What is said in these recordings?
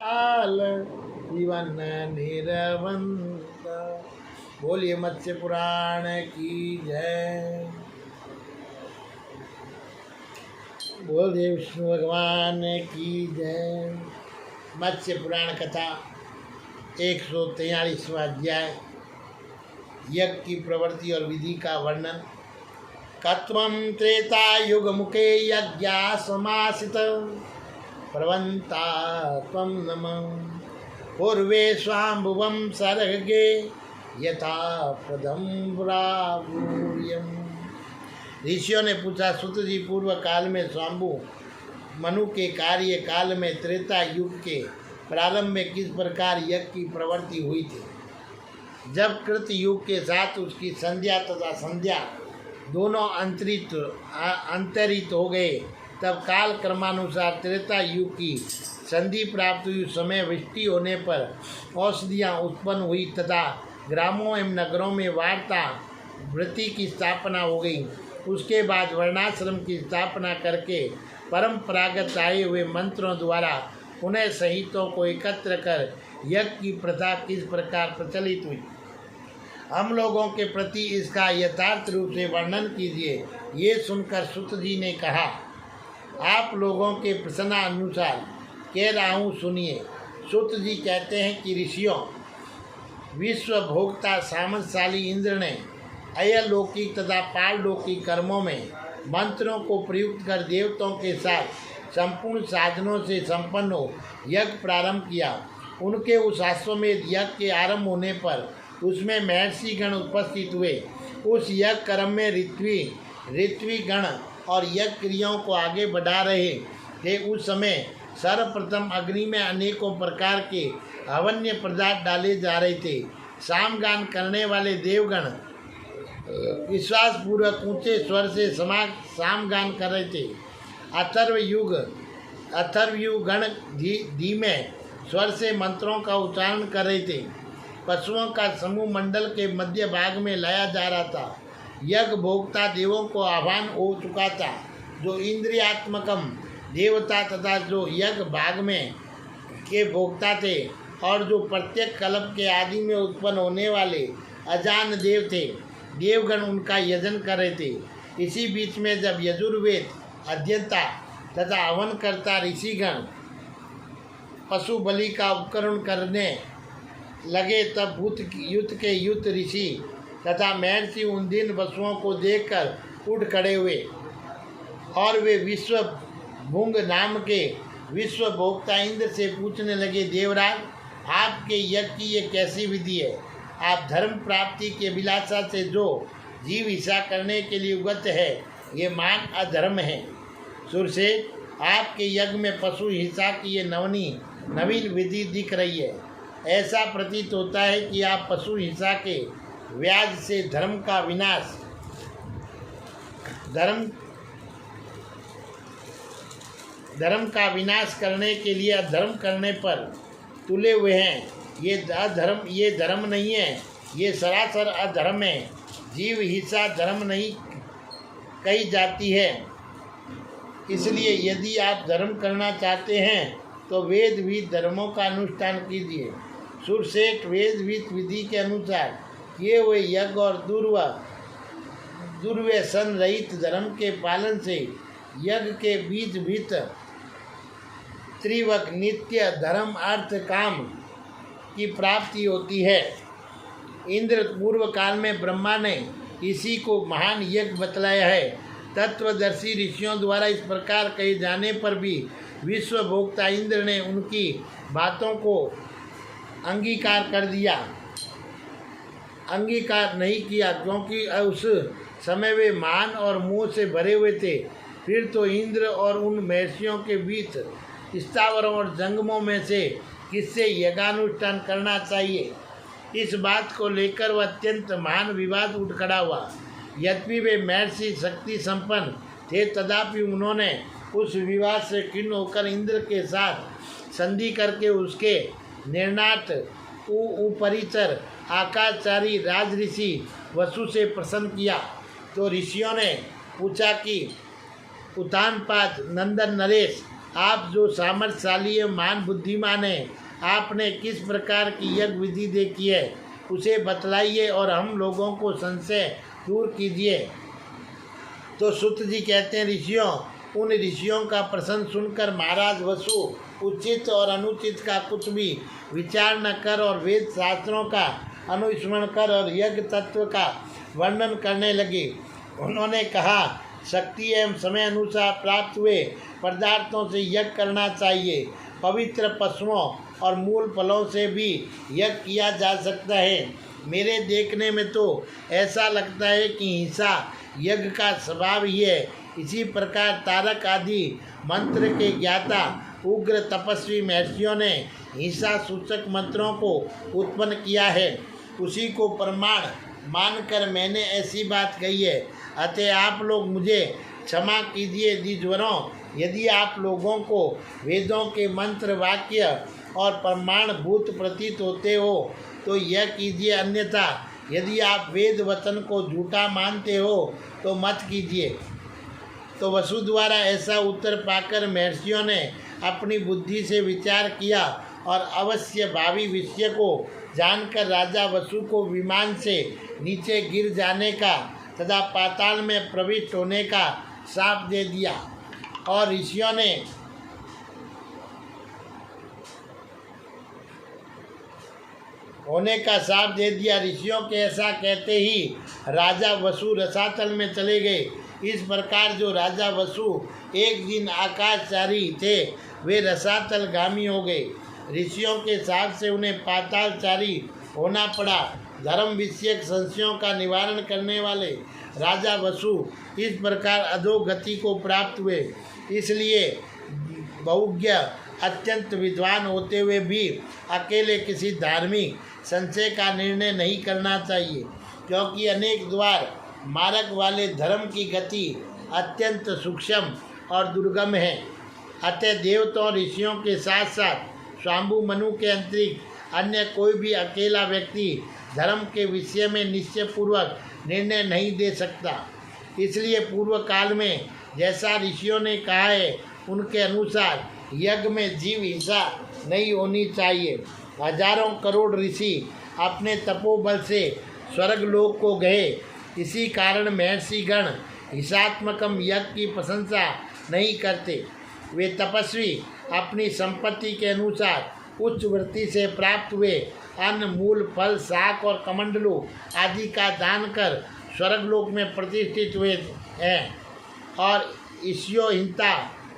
काल जीवन निरवंत। बोलिए मत्स्य पुराण की जय। बोलिए विष्णु भगवान की जय। मत्स्य पुराण कथा 143वां अध्याय, यज्ञ की प्रवृत्ति और विधि का वर्णन। कत्वं त्रेता युग मुखे यज्ञा समासित प्रवंता त्वं नमः। पूर्वे स्वाम्भुवं सर्गे यथा प्रदम्बरावूर्यम्। ऋषियों ने पूछा, सुत जी, पूर्व काल में स्वाम्भु मनु के कार्य काल में त्रेता युग के प्रारंभ में किस प्रकार यज्ञ की प्रवृत्ति हुई थी। जब कृत युग के साथ उसकी संध्या तथा संध्या दोनों अंतरित हो गए, तब काल क्रमानुसार त्रेता युग की संधि प्राप्त हुई। समय वृष्टि होने पर औषधियाँ उत्पन्न हुई तथा ग्रामों एवं नगरों में वार्ता वृत्ति की स्थापना हो गई। उसके बाद वर्णाश्रम की स्थापना करके परंपरागत आए हुए मंत्रों द्वारा पुनः संहितों को एकत्र कर यज्ञ की प्रथा किस प्रकार प्रचलित हुई, हम लोगों के प्रति इसका यथार्थ रूप से वर्णन कीजिए। ये सुनकर सुत जी ने कहा, आप लोगों के प्रश्न अनुसार कह रहा हूँ, सुनिए। सुत जी कहते हैं कि ऋषियों, विश्व भोक्ता सामर्थशाली इंद्र ने अयलौकिक तथा पारलौकिक कर्मों में मंत्रों को प्रयुक्त कर देवताओं के साथ संपूर्ण साधनों से संपन्न हो यज्ञ प्रारंभ किया। उनके उस अश्वमेध यज्ञ के आरंभ होने पर उसमें महर्षि गण उपस्थित हुए। उस यज्ञ कर्म में ऋत्वी गण और यज्ञ क्रियाओं को आगे बढ़ा रहे थे। उस समय सर्वप्रथम अग्नि में अनेकों प्रकार के हवन्य पदार्थ डाले जा रहे थे। सामगान करने वाले देवगण विश्वासपूर्वक ऊंचे स्वर से सामगान कर रहे थे। अथर्वयुग गण धीमे स्वर से मंत्रों का उच्चारण कर रहे थे। पशुओं का समूह मंडल के मध्य भाग में लाया जा रहा था। यज्ञ भोक्ता देवों को आह्वान हो चुका था, जो इंद्रियात्मकम देवता तथा जो यज्ञ भाग में के भोक्ता थे और जो प्रत्येक कल्प के आदि में उत्पन्न होने वाले अजान देव थे। देवगण उनका यजन कर रहे थे। इसी बीच में जब यजुर्वेद अध्येता तथा हवन करता ऋषिगण पशु बलि का उपकरण करने लगे, तब युद्ध के युद्ध ऋषि तथा महर्षि उन दिन पशुओं को देखकर उठ खड़े हुए और वे विश्वभुंग नाम के विश्व भोक्ता इंद्र से पूछने लगे, देवराज, आपके यज्ञ की ये कैसी विधि है। आप धर्म प्राप्ति के अभिलाषा से जो जीव हिंसा करने के लिए उगत है, ये मान अधर्म है। सुरसेठ, आपके यज्ञ में पशु हिंसा की ये नवीन विधि दिख रही है। ऐसा प्रतीत होता है कि आप पशु हिंसा के व्याज से धर्म का विनाश करने के लिए अधर्म करने पर तुले हुए हैं। ये धर्म नहीं है, ये सरासर अधर्म है। जीव हिंसा धर्म नहीं कही जाती है। इसलिए यदि आप धर्म करना चाहते हैं तो वेद विहित धर्मों का अनुष्ठान कीजिए। सुरसेठ, वेद विहित विधि के अनुसार किए हुए यज्ञ और दुर्व्यसन रहित धर्म के पालन से यज्ञ के बीच भीतर त्रिवक नित्य धर्म अर्थ काम की प्राप्ति होती है। इंद्र पूर्व काल में ब्रह्मा ने इसी को महान यज्ञ बतलाया है। तत्वदर्शी ऋषियों द्वारा इस प्रकार कहे जाने पर भी विश्व भोक्ता इंद्र ने उनकी बातों को अंगीकार नहीं किया, क्योंकि उस समय वे मान और मोह से भरे हुए थे। फिर तो इंद्र और उन महर्षियों के बीच स्थावरों और जंगमों में से किससे यज्ञानुष्ठान करना चाहिए, इस बात को लेकर वह अत्यंत महान विवाद उठ खड़ा हुआ। यद्यपि वे महर्षि शक्ति संपन्न थे, तथापि उन्होंने उस विवाद से खिन्न होकर इंद्र के साथ संधि करके उसके निर्णात उपरिचर आकाचारी राजऋषि वसु से प्रसन्न किया। तो ऋषियों ने पूछा कि उत्तानपाद, नंदन नरेश, आप जो सामर्थ्यशाली है, महान बुद्धिमान है, आपने किस प्रकार की यज्ञ विधि देखी है उसे बतलाइए और हम लोगों को संशय दूर कीजिए। तो सूत जी कहते हैं, ऋषियों, उन ऋषियों का प्रश्न सुनकर महाराज वसु उचित और अनुचित का कुछ भी विचार न कर और वेद शास्त्रों का अनुस्मरण कर और यज्ञ तत्व का वर्णन करने लगे। उन्होंने कहा, शक्ति एवं समय अनुसार प्राप्त हुए पदार्थों से यज्ञ करना चाहिए। पवित्र पशुओं और मूल फलों से भी यज्ञ किया जा सकता है। मेरे देखने में तो ऐसा लगता है कि हिंसा यज्ञ का स्वभाव ही है। इसी प्रकार तारक आदि मंत्र के ज्ञाता उग्र तपस्वी महर्षियों ने हिंसा सूचक मंत्रों को उत्पन्न किया है। उसी को प्रमाण मानकर मैंने ऐसी बात कही है। अतः आप लोग मुझे क्षमा कीजिए द्विजवरों, यदि आप लोगों को वेदों के मंत्र वाक्य और प्रमाणभूत प्रतीत होते हो तो यह कीजिए, अन्यथा यदि आप वेद वचन को झूठा मानते हो तो मत कीजिए। तो वसु द्वारा ऐसा उत्तर पाकर महर्षियों ने अपनी बुद्धि से विचार किया और अवश्य भावी विषय को जानकर राजा वसु को विमान से नीचे गिर जाने का तथा पाताल में प्रविष्ट होने का शाप दे दिया। और ऋषियों ने होने का शाप दे दिया। ऋषियों के ऐसा कहते ही राजा वसु रसातल में चले गए। इस प्रकार जो राजा वसु एक दिन आकाशचारी थे वे रसातलगामी हो गए। ऋषियों के साथ से उन्हें पातालचारी होना पड़ा। धर्म विषयक संशयों का निवारण करने वाले राजा वसु इस प्रकार अधोगति को प्राप्त हुए। इसलिए बहुज्ञ अत्यंत विद्वान होते हुए भी अकेले किसी धार्मिक संशय का निर्णय नहीं करना चाहिए, क्योंकि अनेक द्वार मार्ग वाले धर्म की गति अत्यंत सूक्ष्म और दुर्गम है। अतः देवताओं ऋषियों के साथ साथ स्वाम्भु मनु के अंतरिक्त अन्य कोई भी अकेला व्यक्ति धर्म के विषय में निश्चयपूर्वक निर्णय नहीं दे सकता। इसलिए पूर्व काल में जैसा ऋषियों ने कहा है उनके अनुसार यज्ञ में जीव हिंसा नहीं होनी चाहिए। हजारों करोड़ ऋषि अपने तपोबल से स्वर्गलोक को गए। इसी कारण महर्षिगण हिंसात्मकम यज्ञ की प्रशंसा नहीं करते। वे तपस्वी अपनी संपत्ति के अनुसार उच्च वृत्ति से प्राप्त हुए अन्न, मूल, फल, शाक और कमंडलू आदि का दान कर स्वर्गलोक में प्रतिष्ठित हुए हैं। और ईश्योहिंता,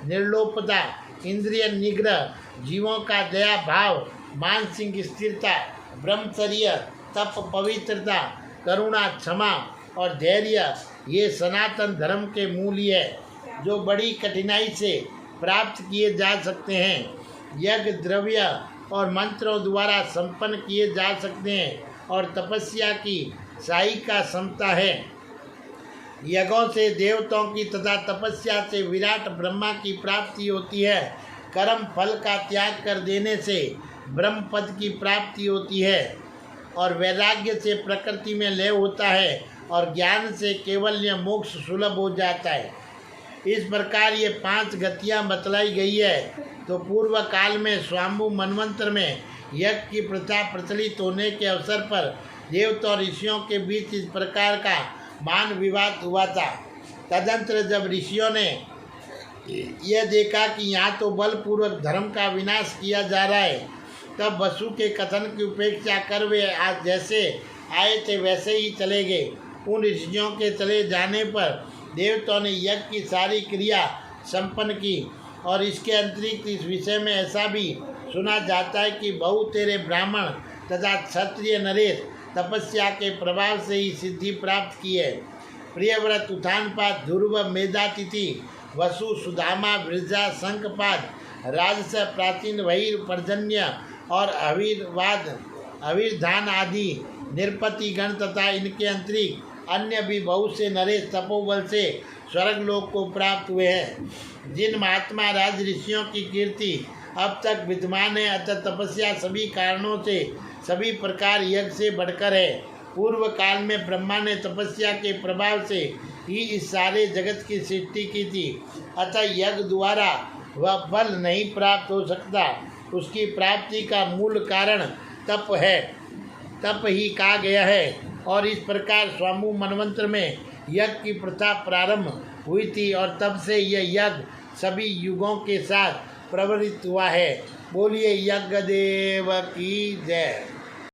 निर्लोपता, इंद्रिय निग्रह, जीवों का दया भाव, मानसिक स्थिरता, ब्रह्मचर्य, तप, पवित्रता, करुणा, क्षमा और धैर्य ये सनातन धर्म के मूल्य है जो बड़ी कठिनाई से प्राप्त किए जा सकते हैं। यज्ञ द्रव्य और मंत्रों द्वारा संपन्न किए जा सकते हैं और तपस्या की सहायिका क्षमता है। यज्ञों से देवताओं की तथा तपस्या से विराट ब्रह्मा की प्राप्ति होती है। कर्म फल का त्याग कर देने से ब्रह्म पद की प्राप्ति होती है और वैराग्य से प्रकृति में लय होता है और ज्ञान से केवल्य मोक्ष सुलभ हो जाता है। इस प्रकार ये 5 गतियाँ बतलाई गई है। तो पूर्व काल में स्वाम्भु मनवंतर में यज्ञ की प्रथा प्रचलित होने के अवसर पर देवता और ऋषियों के बीच इस प्रकार का मान विवाद हुआ था। तदंतर जब ऋषियों ने यह देखा कि यहाँ तो बलपूर्वक धर्म का विनाश किया जा रहा है, तब वसु के कथन की उपेक्षा कर वे आज जैसे आए थे वैसे ही चले गए। उन ऋषियों के चले जाने पर देवताओं ने यज्ञ की सारी क्रिया संपन्न की। और इसके अतिरिक्त इस विषय में ऐसा भी सुना जाता है कि बहुतेरे ब्राह्मण तथा क्षत्रिय नरेश तपस्या के प्रभाव से ही सिद्धि प्राप्त की है। प्रियव्रत, उत्थानपाद, ध्रुव, मेधातिथि, वसु, सुदामा, वृजा, शंखपाद, राजस, प्राचीन, वहीर, पर्जन्य और अवीरवाद, अवीरधान आदि निरपतिगण तथा इनके अंतरिक्त अन्य भी बहुत से नरेश तपोबल से स्वर्गलोक को प्राप्त हुए हैं। जिन महात्मा राज ऋषियों की कीर्ति अब तक विद्यमान है, अतः तपस्या सभी कारणों से सभी प्रकार यज्ञ से बढ़कर है। पूर्व काल में ब्रह्मा ने तपस्या के प्रभाव से ही इस सारे जगत की सृष्टि की थी। अतः यज्ञ द्वारा वह फल नहीं प्राप्त हो सकता। उसकी प्राप्ति का मूल कारण तप है, तप ही कहा गया है। और इस प्रकार स्वामु मनवंतर में यज्ञ की प्रथा प्रारंभ हुई थी और तब से यह यज्ञ सभी युगों के साथ प्रवृत्त हुआ है। बोलिए यज्ञ देव की जय।